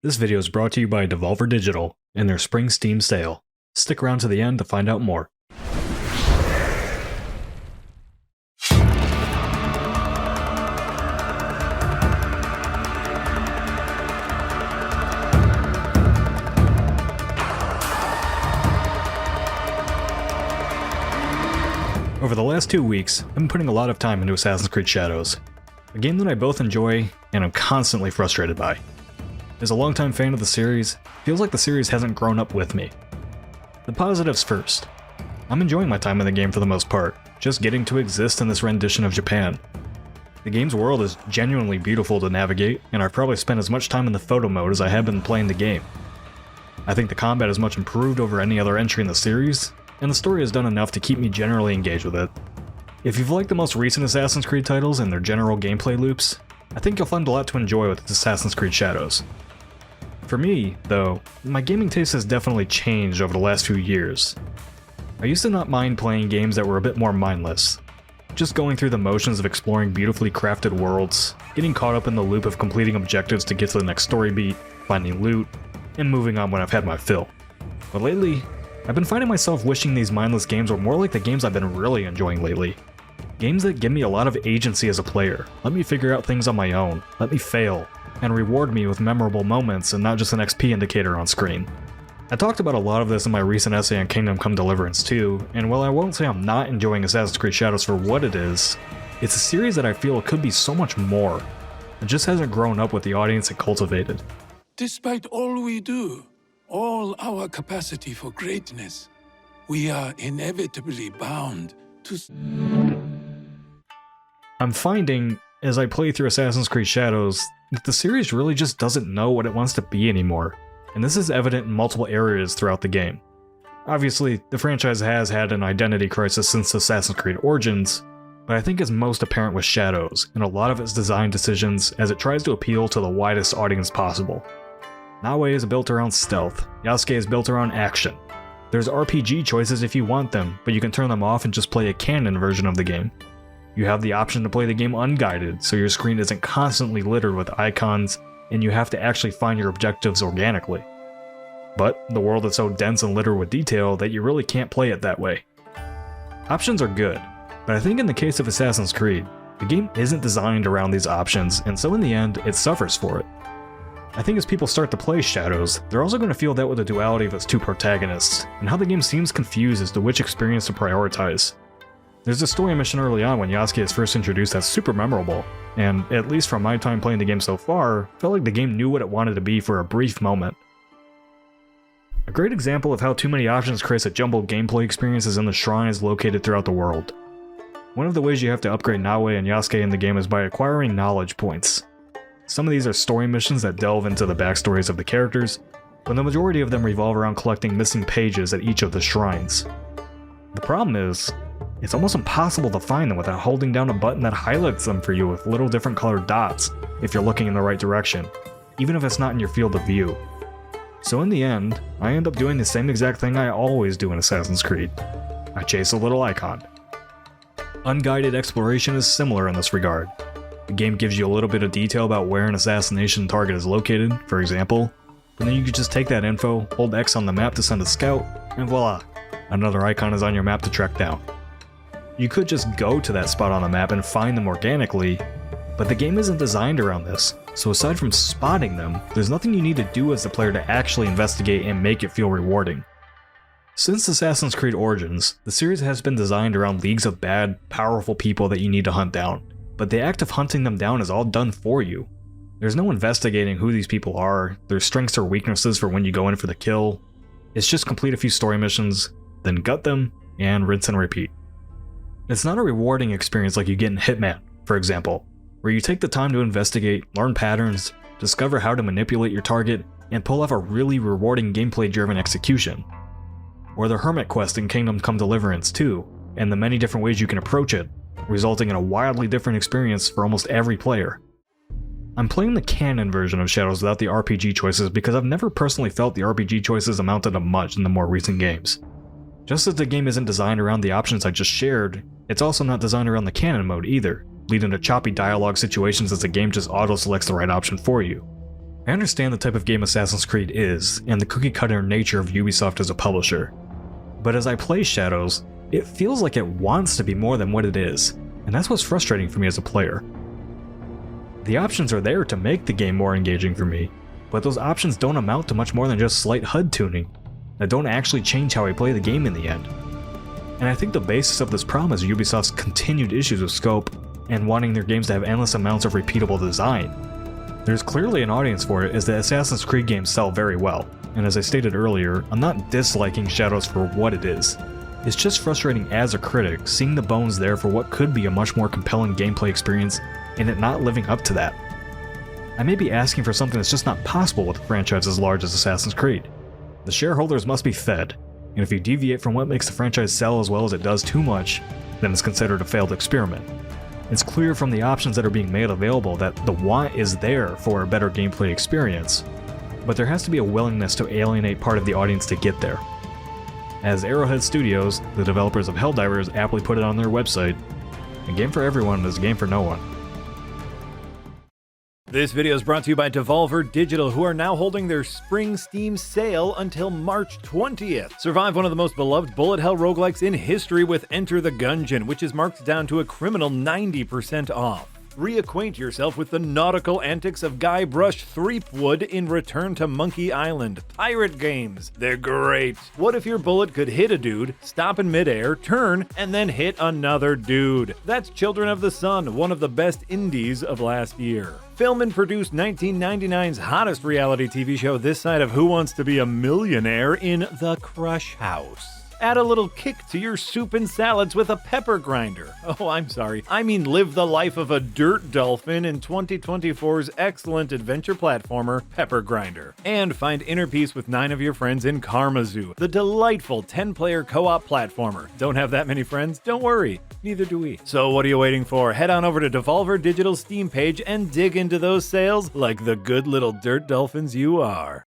This video is brought to you by Devolver Digital and their spring Steam sale. Stick around to the end to find out more. Over the last 2 weeks, I've been putting a lot of time into Assassin's Creed Shadows, a game that I both enjoy and am constantly frustrated by. As a longtime fan of the series, it feels like the series hasn't grown up with me. The positives first. I'm enjoying my time in the game for the most part, just getting to exist in this rendition of Japan. The game's world is genuinely beautiful to navigate, and I've probably spent as much time in the photo mode as I have been playing the game. I think the combat is much improved over any other entry in the series, and the story has done enough to keep me generally engaged with it. If you've liked the most recent Assassin's Creed titles and their general gameplay loops, I think you'll find a lot to enjoy with Assassin's Creed Shadows. For me, though, my gaming taste has definitely changed over the last few years. I used to not mind playing games that were a bit more mindless, just going through the motions of exploring beautifully crafted worlds, getting caught up in the loop of completing objectives to get to the next story beat, finding loot, and moving on when I've had my fill. But lately, I've been finding myself wishing these mindless games were more like the games I've been really enjoying lately. Games that give me a lot of agency as a player, let me figure out things on my own, let me fail, and reward me with memorable moments and not just an XP indicator on screen. I talked about a lot of this in my recent essay on Kingdom Come Deliverance 2, and while I won't say I'm not enjoying Assassin's Creed Shadows for what it is, it's a series that I feel could be so much more. It just hasn't grown up with the audience it cultivated. Despite all we do, all our capacity for greatness, we are inevitably bound to... I'm finding, as I play through Assassin's Creed Shadows, that the series really just doesn't know what it wants to be anymore, and this is evident in multiple areas throughout the game. Obviously, the franchise has had an identity crisis since Assassin's Creed Origins, but I think it's most apparent with Shadows, and a lot of its design decisions as it tries to appeal to the widest audience possible. Naue is built around stealth, Yasuke is built around action. There's RPG choices if you want them, but you can turn them off and just play a canon version of the game. You have the option to play the game unguided, so your screen isn't constantly littered with icons, and you have to actually find your objectives organically. But the world is so dense and littered with detail that you really can't play it that way. Options are good, but I think in the case of Assassin's Creed, the game isn't designed around these options, and so in the end, it suffers for it. I think as people start to play Shadows, they're also going to feel that with the duality of its two protagonists, and how the game seems confused as to which experience to prioritize. There's a story mission early on when Yasuke is first introduced that's super memorable, and at least from my time playing the game so far, felt like the game knew what it wanted to be for a brief moment. A great example of how too many options creates a jumbled gameplay experience is in the shrines located throughout the world. One of the ways you have to upgrade Naue and Yasuke in the game is by acquiring knowledge points. Some of these are story missions that delve into the backstories of the characters, but the majority of them revolve around collecting missing pages at each of the shrines. The problem is, it's almost impossible to find them without holding down a button that highlights them for you with little different colored dots if you're looking in the right direction, even if it's not in your field of view. So in the end, I end up doing the same exact thing I always do in Assassin's Creed. I chase a little icon. Unguided exploration is similar in this regard. The game gives you a little bit of detail about where an assassination target is located, for example, and then you can just take that info, hold X on the map to send a scout, and voila, another icon is on your map to track down. You could just go to that spot on the map and find them organically, but the game isn't designed around this, so aside from spotting them, there's nothing you need to do as the player to actually investigate and make it feel rewarding. Since Assassin's Creed Origins, the series has been designed around leagues of bad, powerful people that you need to hunt down, but the act of hunting them down is all done for you. There's no investigating who these people are, their strengths or weaknesses for when you go in for the kill. It's just complete a few story missions, then gut them, and rinse and repeat. It's not a rewarding experience like you get in Hitman, for example, where you take the time to investigate, learn patterns, discover how to manipulate your target, and pull off a really rewarding gameplay-driven execution. Or the Hermit quest in Kingdom Come Deliverance 2, and the many different ways you can approach it, resulting in a wildly different experience for almost every player. I'm playing the canon version of Shadows without the RPG choices because I've never personally felt the RPG choices amounted to much in the more recent games. Just as the game isn't designed around the options I just shared, it's also not designed around the canon mode either, leading to choppy dialogue situations as the game just auto-selects the right option for you. I understand the type of game Assassin's Creed is, and the cookie-cutter nature of Ubisoft as a publisher. But as I play Shadows, it feels like it wants to be more than what it is, and that's what's frustrating for me as a player. The options are there to make the game more engaging for me, but those options don't amount to much more than just slight HUD tuning, that don't actually change how I play the game in the end. And I think the basis of this problem is Ubisoft's continued issues with scope, and wanting their games to have endless amounts of repeatable design. There's clearly an audience for it, as the Assassin's Creed games sell very well, and as I stated earlier, I'm not disliking Shadows for what it is. It's just frustrating as a critic, seeing the bones there for what could be a much more compelling gameplay experience, and it not living up to that. I may be asking for something that's just not possible with a franchise as large as Assassin's Creed. The shareholders must be fed, and if you deviate from what makes the franchise sell as well as it does too much, then it's considered a failed experiment. It's clear from the options that are being made available that the want is there for a better gameplay experience, but there has to be a willingness to alienate part of the audience to get there. As Arrowhead Studios, the developers of Helldivers, aptly put it on their website, a game for everyone is a game for no one. This video is brought to you by Devolver Digital, who are now holding their Spring Steam sale until March 20th. Survive one of the most beloved bullet hell roguelikes in history with Enter the Gungeon, which is marked down to a criminal 90% off. Reacquaint yourself with the nautical antics of Guybrush Threepwood in Return to Monkey Island. Pirate games. They're great. What if your bullet could hit a dude, stop in midair, turn, and then hit another dude? That's Children of the Sun, one of the best indies of last year. Film and produced 1999's hottest reality TV show this side of Who Wants to Be a Millionaire in The Crush House. Add a little kick to your soup and salads with a pepper grinder. Oh, I'm sorry. I mean live the life of a dirt dolphin in 2024's excellent adventure platformer, Pepper Grinder. And find inner peace with 9 of your friends in Karmazoo, the delightful 10-player co-op platformer. Don't have that many friends? Don't worry. Neither do we. So what are you waiting for? Head on over to Devolver Digital's Steam page and dig into those sales like the good little dirt dolphins you are.